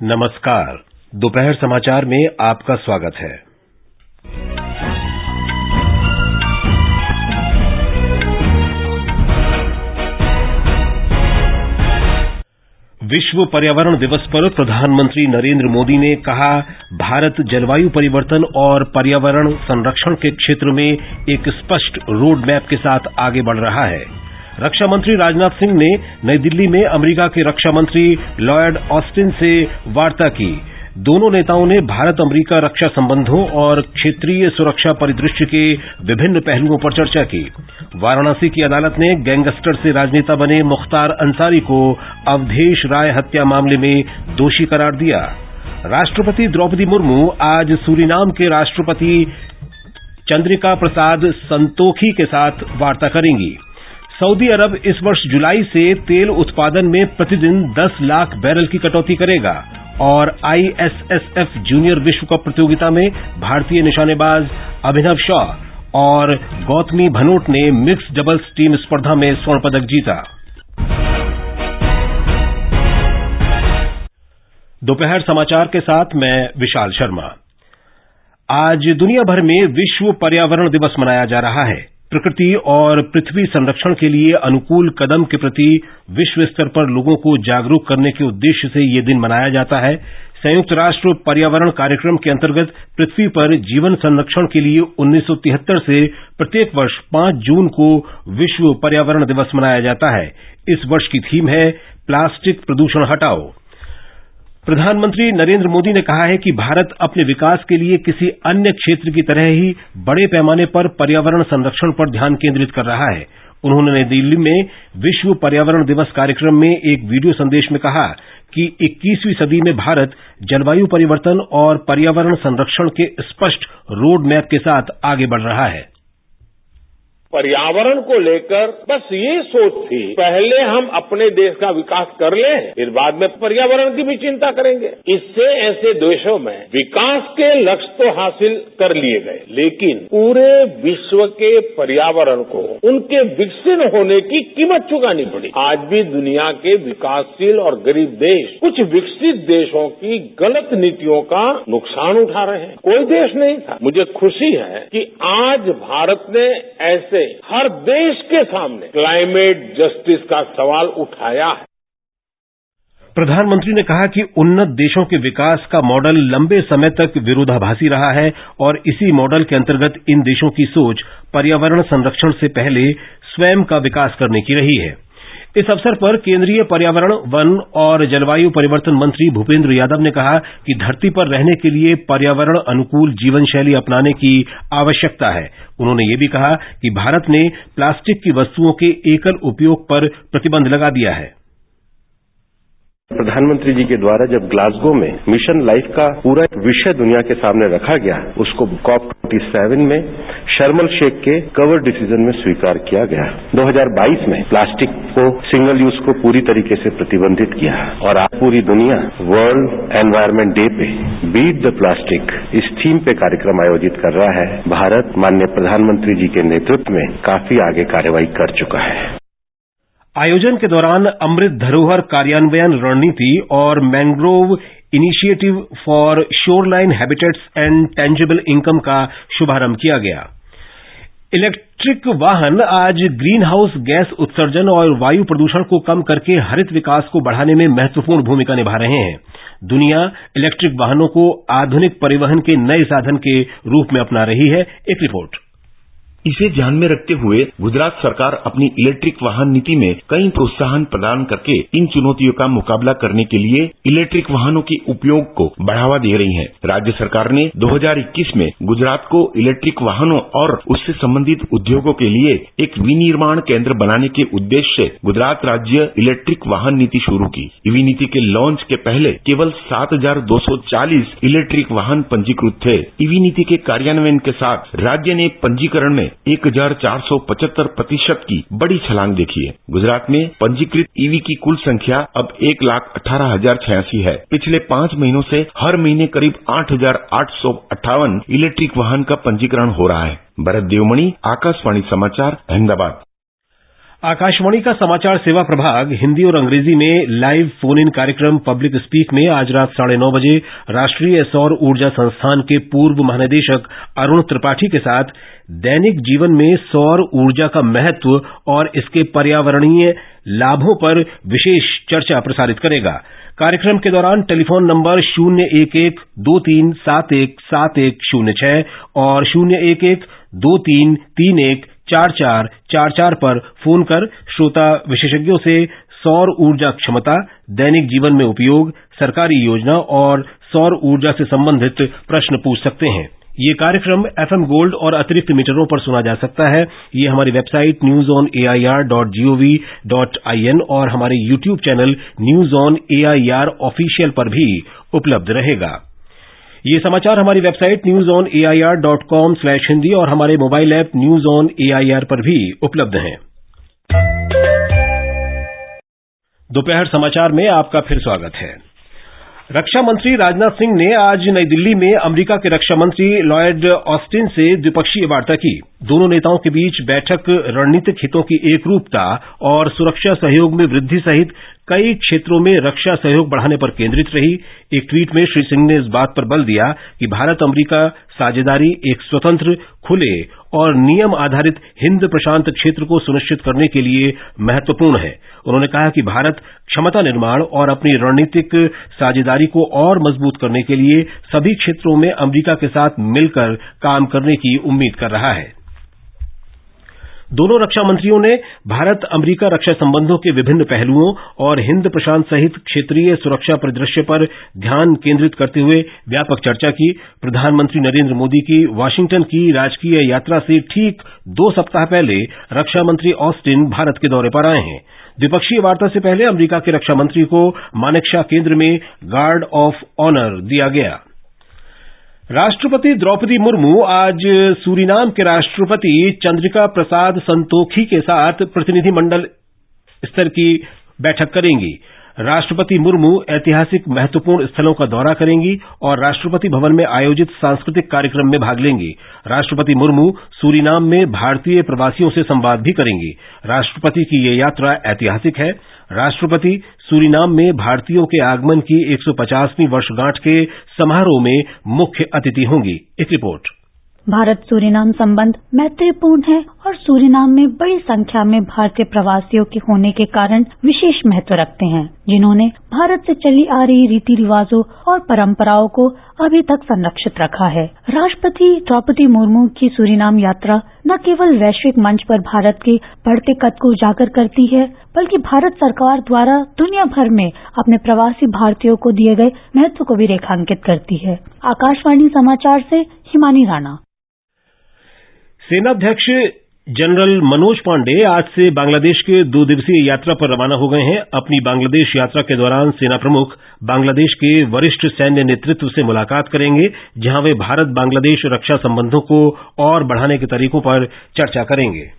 नमस्कार। दोपहर समाचार में आपका स्वागत है। विश्व पर्यावरण दिवस पर प्रधानमंत्री नरेंद्र मोदी ने कहा, भारत जलवायु परिवर्तन और पर्यावरण संरक्षण के क्षेत्र में एक स्पष्ट रोड मैप के साथ आगे बढ़ रहा है। रक्षा मंत्री राजनाथ सिंह ने नई दिल्ली में अमेरिका के रक्षा मंत्री लॉयड ऑस्टिन से वार्ता की। दोनों नेताओं ने भारत अमेरिका रक्षा संबंधों और क्षेत्रीय सुरक्षा परिदृश्य के विभिन्न पहलुओं पर चर्चा की। वाराणसी की अदालत ने गैंगस्टर से राजनेता बने मुख्तार अंसारी को अवधेश राय हत्या मामले में दोषी करार दिया। राष्ट्रपति द्रौपदी मुर्मू आज सूरीनाम के राष्ट्रपति चंद्रिका प्रसाद संतोखी के साथ वार्ता करेंगी। सऊदी अरब इस वर्ष जुलाई से तेल उत्पादन में प्रतिदिन 10 लाख बैरल की कटौती करेगा और ISSF जूनियर विश्व कप प्रतियोगिता में भारतीय निशानेबाज अभिनव शॉ और गौतमी भनोट ने मिक्स डबल्स टीम स्पर्धा में स्वर्ण पदक जीता। दोपहर समाचार के साथ मैं विशाल शर्मा। आज दुनिया भर में विश्व पर्यावरण दिवस मनाया जा रहा है। प्रकृति और पृथ्वी संरक्षण के लिए अनुकूल कदम के प्रति विश्व स्तर पर लोगों को जागरूक करने के उद्देश्य से यह दिन मनाया जाता है। संयुक्त राष्ट्र पर्यावरण कार्यक्रम के अंतर्गत पृथ्वी पर जीवन संरक्षण के लिए 1973 से प्रत्येक वर्ष 5 जून को विश्व पर्यावरण दिवस मनाया जाता है। इस वर्ष की थीम है प्लास्टिक प्रदूषण हटाओ। प्रधानमंत्री नरेंद्र मोदी ने कहा है कि भारत अपने विकास के लिए किसी अन्य क्षेत्र की तरह ही बड़े पैमाने पर पर्यावरण संरक्षण पर ध्यान केंद्रित कर रहा है। उन्होंने नई दिल्ली में विश्व पर्यावरण दिवस कार्यक्रम में एक वीडियो संदेश में कहा कि 21वीं सदी में भारत जलवायु परिवर्तन और पर्यावरण संरक्षण के स्पष्ट रोड मैप के साथ आगे बढ़ रहा है। पर्यावरण को लेकर बस ये सोच थी, पहले हम अपने देश का विकास कर लें, फिर बाद में पर्यावरण की भी चिंता करेंगे। इससे ऐसे देशों में विकास के लक्ष्य तो हासिल कर लिए गए, लेकिन पूरे विश्व के पर्यावरण को उनके विकसित होने की कीमत चुकानी पड़ी। आज भी दुनिया के विकासशील और गरीब देश कुछ विकसित देशों की गलत नीतियों का नुकसान उठा रहे हैं। कोई देश नहीं था। मुझे खुशी है कि आज भारत ने ऐसे हर देश के सामने क्लाइमेट जस्टिस का सवाल उठाया है। प्रधानमंत्री ने कहा कि उन्नत देशों के विकास का मॉडल लंबे समय तक विरोधाभासी रहा है और इसी मॉडल के अंतर्गत इन देशों की सोच पर्यावरण संरक्षण से पहले स्वयं का विकास करने की रही है। इस अवसर पर केंद्रीय पर्यावरण, वन और जलवायु परिवर्तन मंत्री भूपेंद्र यादव ने कहा कि धरती पर रहने के लिए पर्यावरण अनुकूल जीवन शैली अपनाने की आवश्यकता है। उन्होंने ये भी कहा कि भारत ने प्लास्टिक की वस्तुओं के एकल उपयोग पर प्रतिबंध लगा दिया है। प्रधानमंत्री जी के द्वारा जब ग्लासगो में मिशन लाइफ का पूरा विषय दुनिया के सामने रखा गया, उसको COP27 में शर्म एल शेख के कवर डिसीजन में स्वीकार किया गया। 2022 में प्लास्टिक को सिंगल यूज को पूरी तरीके से प्रतिबंधित किया और आज पूरी दुनिया वर्ल्ड एनवायरमेंट डे पे बीट द प्लास्टिक इस थीम पे कार्यक्रम आयोजित कर रहा है। भारत माननीय प्रधानमंत्री जी के नेतृत्व में काफी आगे कार्रवाई कर चुका है। आयोजन के दौरान अमृत धरोहर कार्यान्वयन रणनीति और mangrove initiative for shoreline habitats and tangible income का शुभारंभ किया गया। इलेक्ट्रिक वाहन आज ग्रीन हाउस गैस उत्सर्जन और वायु प्रदूषण को कम करके हरित विकास को बढ़ाने में महत्वपूर्ण भूमिका निभा रहे हैं। दुनिया इलेक्ट्रिक वाहनों को आधुनिक परिवहन के नए साधन के रूप में अपना रही है। एक रिपोर्ट। इसे ध्यान में रखते हुए गुजरात सरकार अपनी इलेक्ट्रिक वाहन नीति में कई प्रोत्साहन प्रदान करके इन चुनौतियों का मुकाबला करने के लिए इलेक्ट्रिक वाहनों के उपयोग को बढ़ावा दे रही है। राज्य सरकार ने 2021 में गुजरात को इलेक्ट्रिक वाहनों और उससे संबंधित उद्योगों के लिए एक विनिर्माण केंद्र बनाने के उद्देश्य से गुजरात राज्य इलेक्ट्रिक वाहन नीति शुरू की। ईवी नीति के लॉन्च के पहले केवल 7,240 इलेक्ट्रिक वाहन पंजीकृत थे। ईवी नीति के कार्यान्वयन के साथ राज्य ने पंजीकरण में 1,475% की बड़ी छलांग देखी है। गुजरात में पंजीकृत ईवी की कुल संख्या अब 1,18,086 है। पिछले 5 महीनों से हर महीने करीब 8,858 इलेक्ट्रिक वाहन का पंजीकरण हो रहा है। भरत देवमणि, आकाशवाणी समाचार, अहमदाबाद। आकाशवाणी का समाचार सेवा प्रभाग हिंदी और अंग्रेजी में लाइव फोन इन कार्यक्रम पब्लिक स्पीक में आज रात 9:30 बजे राष्ट्रीय सौर ऊर्जा संस्थान के पूर्व महानिदेशक अरुण त्रिपाठी के साथ दैनिक जीवन में सौर ऊर्जा का महत्व और इसके पर्यावरणीय लाभों पर विशेष चर्चा प्रसारित करेगा। कार्यक्रम के दौरान टेलीफोन नंबर 011-2371-7106 और 011-2331-4444 पर फोन कर श्रोता विशेषज्ञों से सौर ऊर्जा क्षमता, दैनिक जीवन में उपयोग, सरकारी योजना और सौर ऊर्जा से संबंधित प्रश्न पूछ सकते हैं। ये कार्यक्रम FM गोल्ड और अतिरिक्त मीटरों पर सुना जा सकता है। ये हमारी वेबसाइट newsonair.gov.in और हमारे YouTube channel news on AIR official पर भी उपलब्ध रहेगा। ये समाचार हमारी वेबसाइट newsonair.com/hindi और हमारे mobile app news on AIR पर भी उपलब्ध हैं। दोपहर समाचार में आपका फिर स्वागत है। रक्षा मंत्री राजनाथ सिंह ने आज नई दिल्ली में अमेरिका के रक्षा मंत्री लॉयड ऑस्टिन से द्विपक्षीय वार्ता की। दोनों नेताओं के बीच बैठक रणनीतिक हितों की एकरूपता और सुरक्षा सहयोग में वृद्धि सहित कई क्षेत्रों में रक्षा सहयोग बढ़ाने पर केंद्रित रही। एक ट्वीट में श्री सिंह ने इस बात पर बल दिया कि भारत अमेरिका साझेदारी एक स्वतंत्र, खुले और नियम आधारित हिंद प्रशांत क्षेत्र को सुनिश्चित करने के लिए महत्वपूर्ण है। उन्होंने कहा कि भारत क्षमता निर्माण और अपनी रणनीतिक साझेदारी को और मजबूत करने के लिए सभी क्षेत्रों में अमेरिका के साथ मिलकर काम करने की उम्मीद कर रहा है। दोनों रक्षा मंत्रियों ने भारत अमेरिका रक्षा संबंधों के विभिन्न पहलुओं और हिंद प्रशांत सहित क्षेत्रीय सुरक्षा परिदृश्य पर ध्यान केंद्रित करते हुए व्यापक चर्चा की। प्रधानमंत्री नरेंद्र मोदी की वाशिंगटन की राजकीय यात्रा से ठीक 2 सप्ताह पहले रक्षा मंत्री ऑस्टिन भारत के दौरे पर आए हैं। द्विपक्षीय वार्ता से पहले अमेरिका के रक्षा मंत्री को मानेकशॉ केंद्र में गार्ड ऑफ ऑनर दिया गया। राष्ट्रपति द्रौपदी मुर्मू आज सूरीनाम के राष्ट्रपति चंद्रिका प्रसाद संतोखी के साथ प्रतिनिधिमंडल स्तर की बैठक करेंगी। राष्ट्रपति मुर्मू ऐतिहासिक महत्वपूर्ण स्थलों का दौरा करेंगी और राष्ट्रपति भवन में आयोजित सांस्कृतिक कार्यक्रम में भाग लेंगी। राष्ट्रपति मुर्मू सूरीनाम में भारतीय प्रवासियों से संवाद भी करेंगी। राष्ट्रपति की ये यात्रा ऐतिहासिक है। राष्ट्रपति सूरीनाम में भारतीयों के आगमन की 150वीं वर्षगांठ के समारोह में मुख्य अतिथि होंगी। एक रिपोर्ट। भारत सूरीनाम संबंध मैत्रीपूर्ण है और सूरीनाम में बड़ी संख्या में भारतीय प्रवासियों के होने के कारण विशेष महत्व रखते हैं, जिन्होंने भारत से चली आ रही रीति रिवाजों और परंपराओं को अभी तक संरक्षित रखा है। राष्ट्रपति द्रौपदी मुर्मू की सूरीनाम यात्रा न केवल वैश्विक मंच पर भारत के बढ़ते कद को उजागर करती है, बल्कि भारत सरकार द्वारा दुनिया भर में अपने प्रवासी भारतीयों को दिए गए महत्व को भी रेखांकित करती है। आकाशवाणी समाचार से हिमानी राणा। सेनाध्यक्ष जनरल मनोज पांडे आज से बांग्लादेश के 2 दिवसीय यात्रा पर रवाना हो गए हैं। अपनी बांग्लादेश यात्रा के दौरान सेना प्रमुख बांग्लादेश के वरिष्ठ सैन्य नेतृत्व से मुलाकात करेंगे, जहां वे भारत बांग्लादेश रक्षा संबंधों को और बढ़ाने के तरीकों पर चर्चा करेंगे।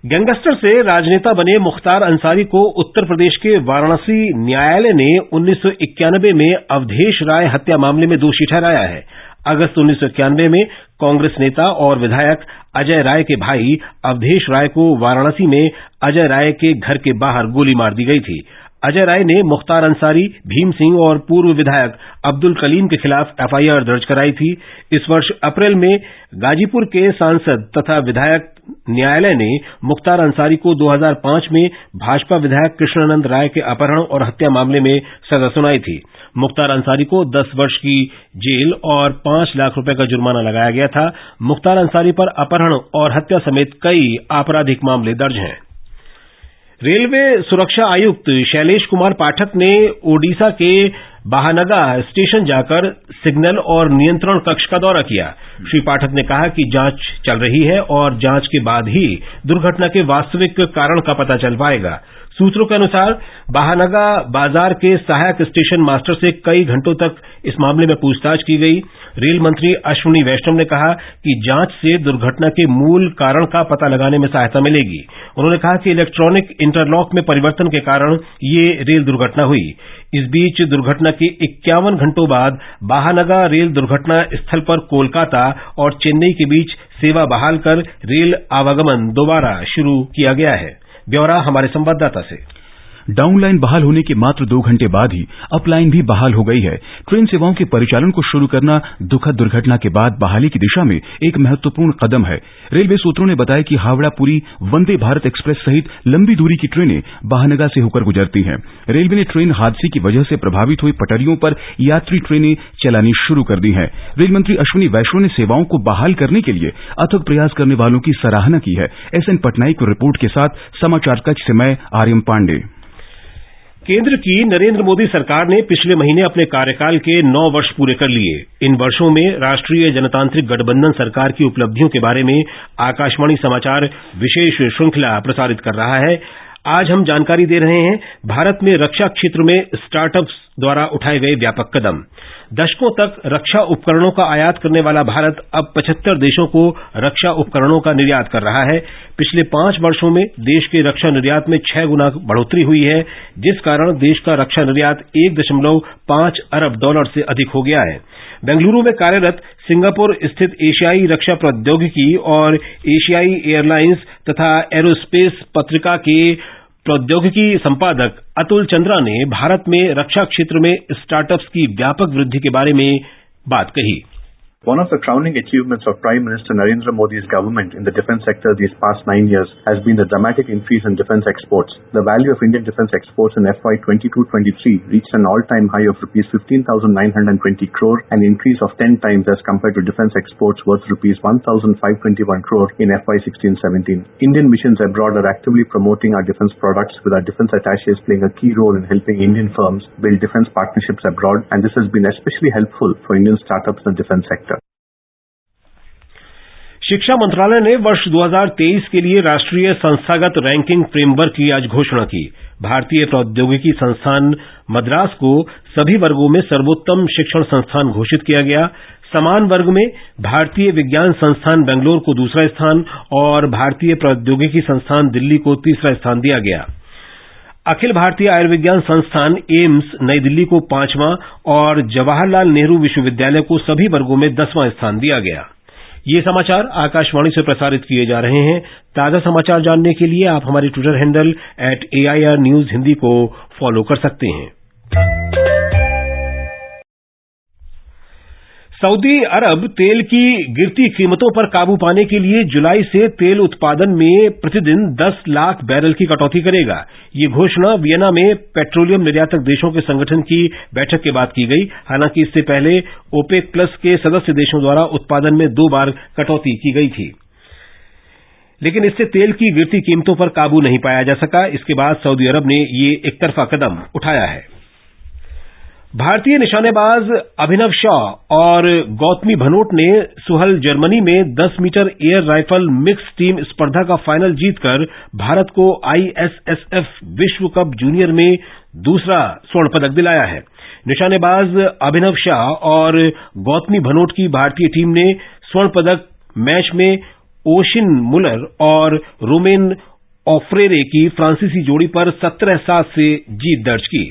गैंगस्टर से राजनेता बने मुख्तार अंसारी को उत्तर प्रदेश के वाराणसी न्यायालय ने 1991 में अवधेश राय हत्या मामले में दोषी ठहराया है। अगस्त 1991 में कांग्रेस नेता और विधायक अजय राय के भाई अवधेश राय को वाराणसी में अजय राय के घर के बाहर गोली मार दी गई थी। अजय राय ने मुख्तार अंसारी, भीम सिंह और पूर्व विधायक अब्दुल कलीम के खिलाफ FIR दर्ज कराई थी। इस वर्ष अप्रैल में गाजीपुर के सांसद तथा विधायक न्यायालय ने मुख्तार अंसारी को 2005 में भाजपा विधायक कृष्णानंद राय के अपहरण और हत्या मामले में सजा सुनाई थी। मुख्तार अंसारी को 10 वर्ष की जेल और 5 लाख रुपए का जुर्माना लगाया गया था। मुख्तार अंसारी पर अपहरण और हत्या समेत कई आपराधिक मामले दर्ज हैं। रेलवे सुरक्षा आयुक्त शैलेश कुमार पाठक ने ओडिशा के बाहानगा स्टेशन जाकर सिग्नल और नियंत्रण कक्ष का दौरा किया। श्री पाठक ने कहा कि जांच चल रही है और जांच के बाद ही दुर्घटना के वास्तविक कारण का पता चल पाएगा। सूत्रों के अनुसार बाहानगा बाजार के सहायक स्टेशन मास्टर से कई घंटों तक इस मामले में पूछताछ की गई। रेल मंत्री अश्विनी वैष्णव ने कहा कि जांच से दुर्घटना के मूल कारण का पता लगाने में सहायता मिलेगी। उन्होंने कहा कि इलेक्ट्रॉनिक इंटरलॉक में परिवर्तन के कारण ये रेल दुर्घटना हुई। इस बीच दुर्घटना के 51 घंटों बाद बाहानगा रेल दुर्घटना स्थल पर कोलकाता और चेन्नई के बीच सेवा बहाल कर रेल आवागमन दोबारा शुरू किया गया है। ब्यौरा हमारे संवाददाता से। डाउन लाइन बहाल होने के मात्र 2 घंटे बाद ही अप लाइन भी बहाल हो गई है। ट्रेन सेवाओं के परिचालन को शुरू करना दुखद दुर्घटना के बाद बहाली की दिशा में एक महत्वपूर्ण कदम है। रेलवे सूत्रों ने बताया कि हावड़ा पुरी वंदे भारत एक्सप्रेस सहित लंबी दूरी की ट्रेनें बाहनगा से होकर गुजरती हैं। रेलवे ने ट्रेन हादसे की वजह से प्रभावित हुई पटरियों पर यात्री ट्रेनें चलानी शुरू कर दी हैं। रेल मंत्री अश्विनी वैष्णव ने सेवाओं को बहाल करने के लिए अथक प्रयास करने वालों की सराहना की है। SN पटनायक की रिपोर्ट के साथ समाचार कक्ष से मैं आर्यम पांडे। केंद्र की नरेंद्र मोदी सरकार ने पिछले महीने अपने कार्यकाल के 9 वर्ष पूरे कर लिए। इन वर्षों में राष्ट्रीय जनतांत्रिक गठबंधन सरकार की उपलब्धियों के बारे में आकाशवाणी समाचार विशेष श्रृंखला प्रसारित कर रहा है। आज हम जानकारी दे रहे हैं भारत में रक्षा क्षेत्र में स्टार्टअप्स द्वारा उठाए गए व्यापक कदम। दशकों तक रक्षा उपकरणों का आयात करने वाला भारत अब 75 देशों को रक्षा उपकरणों का निर्यात कर रहा है। पिछले 5 वर्षों में देश के रक्षा निर्यात में 6 गुना बढ़ोतरी हुई है, जिस कारण देश का रक्षा निर्यात $1.5 अरब से अधिक हो गया है। बेंगलुरु में कार्यरत सिंगापुर स्थित एशियाई रक्षा प्रौद्योगिकी और एशियाई एयरलाइंस तथा एरोस्पेस पत्रिका के प्रौद्योगिकी संपादक अतुल चंद्रा ने भारत में रक्षा क्षेत्र में स्टार्टअप्स की व्यापक वृद्धि के बारे में बात कही। One of the crowning achievements of Prime Minister Narendra Modi's government in the defense sector these past 9 years has been the dramatic increase in defense exports. The value of Indian defense exports in FY 22-23 reached an all-time high of rupees 15,920 crore, an increase of 10 times as compared to defense exports worth rupees 1,521 crore in FY 16-17. Indian missions abroad are actively promoting our defense products, with our defense attaches playing a key role in helping Indian firms build defense partnerships abroad, and this has been especially helpful for Indian startups in the defense sector. शिक्षा मंत्रालय ने वर्ष 2023 के लिए राष्ट्रीय संस्थागत ranking framework की आज घोषणा की। भारतीय प्रौद्योगिकी संस्थान मद्रास को सभी वर्गों में सर्वोत्तम शिक्षण संस्थान घोषित किया गया। समान वर्ग में भारतीय विज्ञान संस्थान बेंगलोर को दूसरा स्थान और भारतीय प्रौद्योगिकी संस्थान दिल्ली को तीसरा स्थान दिया गया। अखिल भारतीय आयुर्विज्ञान संस्थान एम्स नई दिल्ली को 5वां और जवाहरलाल नेहरू विश्वविद्यालय को सभी वर्गों में 10वां स्थान दिया गया। ये समाचार आकाशवाणी से प्रसारित किए जा रहे हैं। ताजा समाचार जानने के लिए आप हमारे Twitter handle @AIR News Hindi को फॉलो कर सकते हैं। सऊदी अरब तेल की गिरती कीमतों पर काबू पाने के लिए जुलाई से तेल उत्पादन में प्रतिदिन 10 लाख बैरल की कटौती करेगा। ये घोषणा वियना में पेट्रोलियम निर्यातक देशों के संगठन की बैठक के बाद की गई। हालांकि इससे पहले ओपेक प्लस के सदस्य देशों द्वारा उत्पादन में 2 बार कटौती की गई थी, लेकिन इससे तेल की गिरती कीमतों पर काबू नहीं पाया जा सका। इसके बाद सऊदी अरब ने ये एकतरफा कदम उठाया है। भारतीय निशानेबाज अभिनव शॉ और गौतमी भनोट ने सुहल जर्मनी में 10 metre air rifle mix team स्पर्धा का फाइनल जीतकर भारत को ISSF विश्व कप जूनियर में दूसरा स्वर्ण पदक दिलाया है। निशानेबाज अभिनव शाह और गौतमी भनोट की भारतीय टीम ने स्वर्ण पदक मैच में ओशिन मुलर और रोमेन ऑफ्रेरे की फ्रांसीसी जोड़ी पर 17-7 से जीत दर्ज की।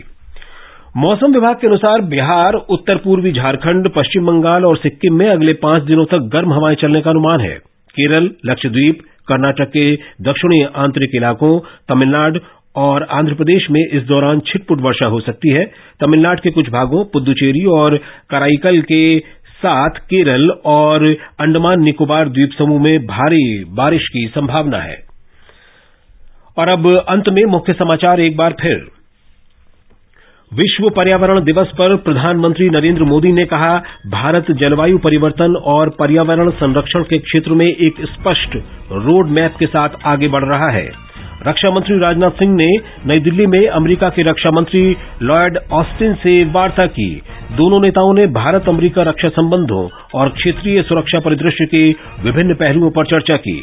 मौसम विभाग के अनुसार बिहार, उत्तर पूर्वी झारखंड, पश्चिम बंगाल और सिक्किम में अगले 5 दिनों तक गर्म हवाएं चलने का अनुमान है। केरल, लक्षद्वीप, कर्नाटक के दक्षिणी आंतरिक इलाकों, तमिलनाडु और आंध्र प्रदेश में इस दौरान छिटपुट वर्षा हो सकती है। तमिलनाडु के कुछ भागों, पुद्दुचेरी और कराईकल के साथ केरल और अंडमान निकोबार द्वीप समूह में भारी बारिश की संभावना है। और अब अंत में मुख्य समाचार एक बार फिर। विश्व पर्यावरण दिवस पर प्रधानमंत्री नरेंद्र मोदी ने कहा, भारत जलवायु परिवर्तन और पर्यावरण संरक्षण के क्षेत्र में एक स्पष्ट रोड मैप के साथ आगे बढ़ रहा है। रक्षा मंत्री राजनाथ सिंह ने नई दिल्ली में अमेरिका के रक्षा मंत्री लॉयड ऑस्टिन से वार्ता की। दोनों नेताओं ने भारत अमेरिका रक्षा संबंधों और क्षेत्रीय सुरक्षा परिदृश्य के विभिन्न पहलुओं पर चर्चा की।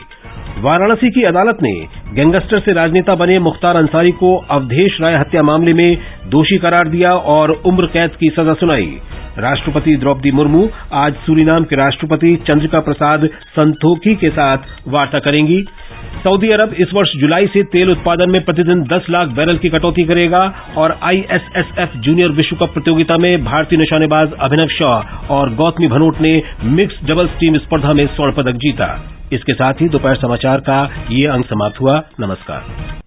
वाराणसी की अदालत ने गैंगस्टर से राजनेता बने मुख्तार अंसारी को अवधेश राय हत्या मामले में दोषी करार दिया और उम्र कैद की सजा सुनाई। राष्ट्रपति द्रौपदी मुर्मू आज सूरीनाम के राष्ट्रपति चंद्रिका प्रसाद संतोखी के साथ वार्ता करेंगी। सऊदी अरब इस वर्ष जुलाई से तेल उत्पादन में प्रतिदिन 10 लाख बैरल की कटौती करेगा और ISSF जूनियर विश्व कप प्रतियोगिता में भारतीय निशानेबाज अभिनव शाह और गौतमी भनोट ने मिक्स डबल्स टीम स्पर्धा में स्वर्ण पदक जीता। इसके साथ ही दोपहर समाचार का ये अंक समाप्त हुआ। नमस्कार।